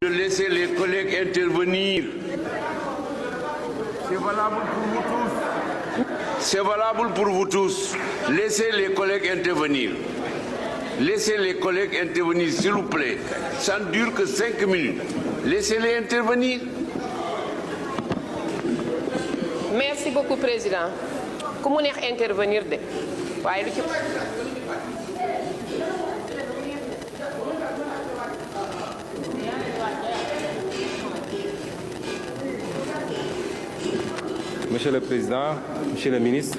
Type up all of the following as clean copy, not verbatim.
De laisser les collègues intervenir. C'est valable pour vous tous. C'est valable pour vous tous. Laissez les collègues intervenir. Laissez les collègues intervenir, s'il vous plaît. Ça ne dure que 5 minutes. Laissez-les intervenir. Merci beaucoup, Président. Comment intervenir de Monsieur le Président, Monsieur le Ministre,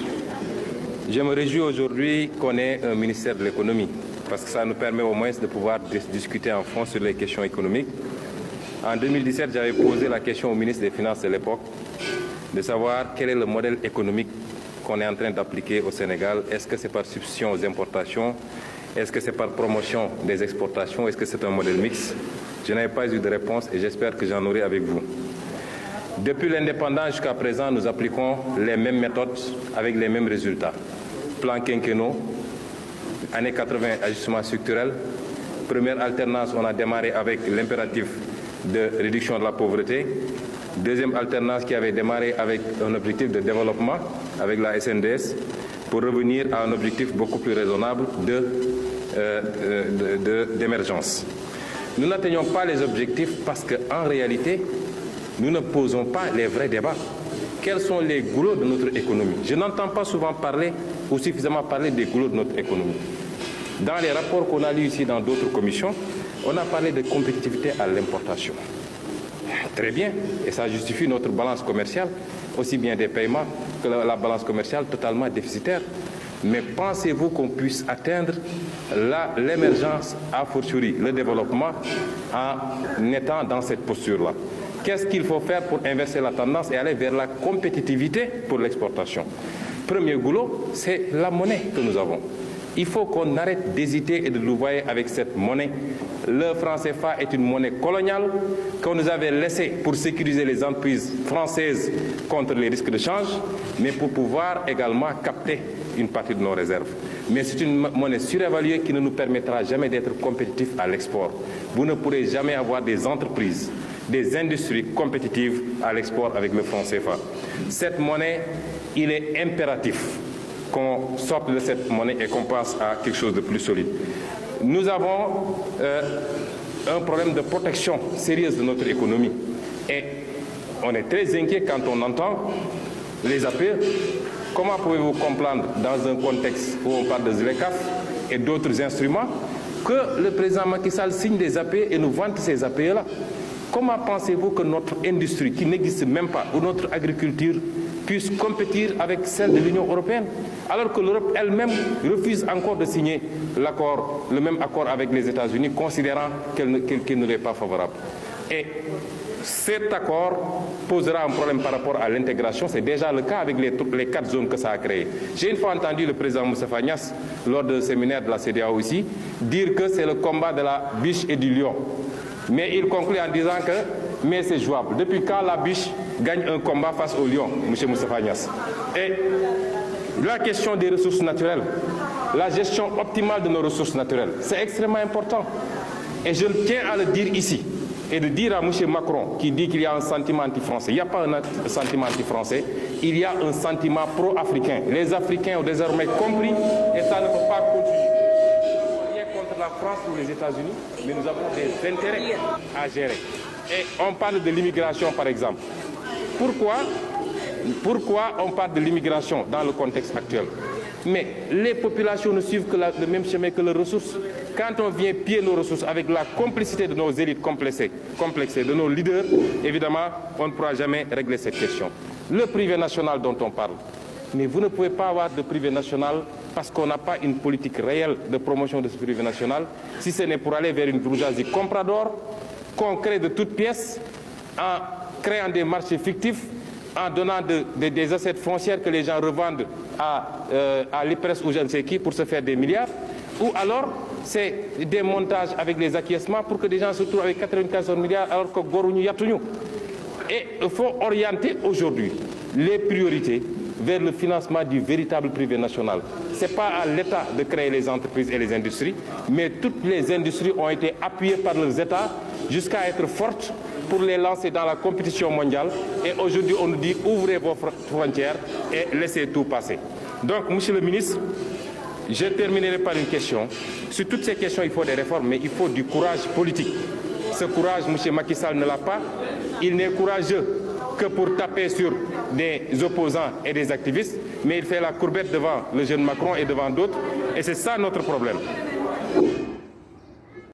je me réjouis aujourd'hui qu'on ait un ministère de l'économie, parce que ça nous permet au moins de pouvoir discuter en fond sur les questions économiques. En 2017, j'avais posé la question au ministre des Finances de l'époque, de savoir quel est le modèle économique qu'on est en train d'appliquer au Sénégal. Est-ce que c'est par substitution aux importations? Est-ce que c'est par promotion des exportations? Est-ce que c'est un modèle mixte? Je n'avais pas eu de réponse et j'espère que j'en aurai avec vous. Depuis l'indépendance jusqu'à présent, nous appliquons les mêmes méthodes avec les mêmes résultats. Plan quinquennaux, années 80, ajustement structurel. Première alternance, on a démarré avec l'impératif de réduction de la pauvreté. Deuxième alternance qui avait démarré avec un objectif de développement, avec la SNDS, pour revenir à un objectif beaucoup plus raisonnable d'émergence. Nous n'atteignons pas les objectifs parce qu'en réalité, nous ne posons pas les vrais débats. Quels sont les goulots de notre économie? Je n'entends pas souvent parler ou suffisamment parler des goulots de notre économie. Dans les rapports qu'on a lus ici dans d'autres commissions, on a parlé de compétitivité à l'importation. Très bien, et ça justifie notre balance commerciale, aussi bien des paiements que la balance commerciale totalement déficitaire. Mais pensez-vous qu'on puisse atteindre l'émergence, a fortiori le développement, en étant dans cette posture-là? Qu'est-ce qu'il faut faire pour inverser la tendance et aller vers la compétitivité pour l'exportation? Premier goulot, c'est la monnaie que nous avons. Il faut qu'on arrête d'hésiter et de louvoyer avec cette monnaie. Le franc CFA est une monnaie coloniale qu'on nous avait laissée pour sécuriser les entreprises françaises contre les risques de change, mais pour pouvoir également capter une partie de nos réserves. Mais c'est une monnaie surévaluée qui ne nous permettra jamais d'être compétitifs à l'export. Vous ne pourrez jamais avoir des entreprises, des industries compétitives à l'export avec le franc CFA. Cette monnaie, il est impératif qu'on sorte de cette monnaie et qu'on passe à quelque chose de plus solide. Nous avons un problème de protection sérieuse de notre économie. Et on est très inquiet quand on entend les APE. Comment pouvez-vous comprendre, dans un contexte où on parle de ZLECAf et d'autres instruments, que le président Macky Sall signe des APE et nous vante ces APE-là? Comment pensez-vous que notre industrie, qui n'existe même pas, ou notre agriculture, puisse compétir avec celle de l'Union européenne, alors que l'Europe elle-même refuse encore de signer le même accord avec les États-Unis, considérant qu'elle ne lui est pas favorable? Et cet accord posera un problème par rapport à l'intégration. C'est déjà le cas avec les 4 zones que ça a créées. J'ai une fois entendu le président Moustapha Niasse, lors d'un séminaire de la CEDEAO aussi, dire que c'est le combat de la biche et du lion. Mais il conclut en disant que mais c'est jouable. Depuis quand la biche gagne un combat face au lion, M. Moustapha Niasse? Et la question des ressources naturelles, la gestion optimale de nos ressources naturelles, c'est extrêmement important. Et je tiens à le dire ici, et de dire à M. Macron, qui dit qu'il y a un sentiment anti-français. Il n'y a pas un sentiment anti-français, il y a un sentiment pro-africain. Les Africains ont désormais compris, et ça ne peut pas continuer. Nous n'avons rien contre la France ou les États-Unis, mais nous avons des intérêts à gérer. Et on parle de l'immigration, par exemple. Pourquoi on parle de l'immigration dans le contexte actuel? Mais les populations ne suivent que le même chemin que les ressources. Quand on vient piller nos ressources avec la complicité de nos élites complexées, de nos leaders, évidemment, on ne pourra jamais régler cette question. Le privé national dont on parle. Mais vous ne pouvez pas avoir de privé national parce qu'on n'a pas une politique réelle de promotion de ce privé national, si ce n'est pour aller vers une bourgeoisie comprador, qu'on crée de toutes pièces, en créant des marchés fictifs, en donnant des assets foncières que les gens revendent à l'IPRES ou je ne sais qui pour se faire des milliards, ou alors c'est des montages avec les acquiescements pour que des gens se trouvent avec 94 milliards alors que Gorounou Yatounou. Et il faut orienter aujourd'hui les priorités vers le financement du véritable privé national. Ce n'est pas à l'État de créer les entreprises et les industries, mais toutes les industries ont été appuyées par leurs États jusqu'à être fortes pour les lancer dans la compétition mondiale. Et aujourd'hui, on nous dit ouvrez vos frontières et laissez tout passer. Donc, Monsieur le ministre, je terminerai par une question. Sur toutes ces questions, il faut des réformes, mais il faut du courage politique. Ce courage, M. Macky Sall ne l'a pas. Il n'est courageux que pour taper sur des opposants et des activistes, mais il fait la courbette devant le jeune Macron et devant d'autres. Et c'est ça notre problème.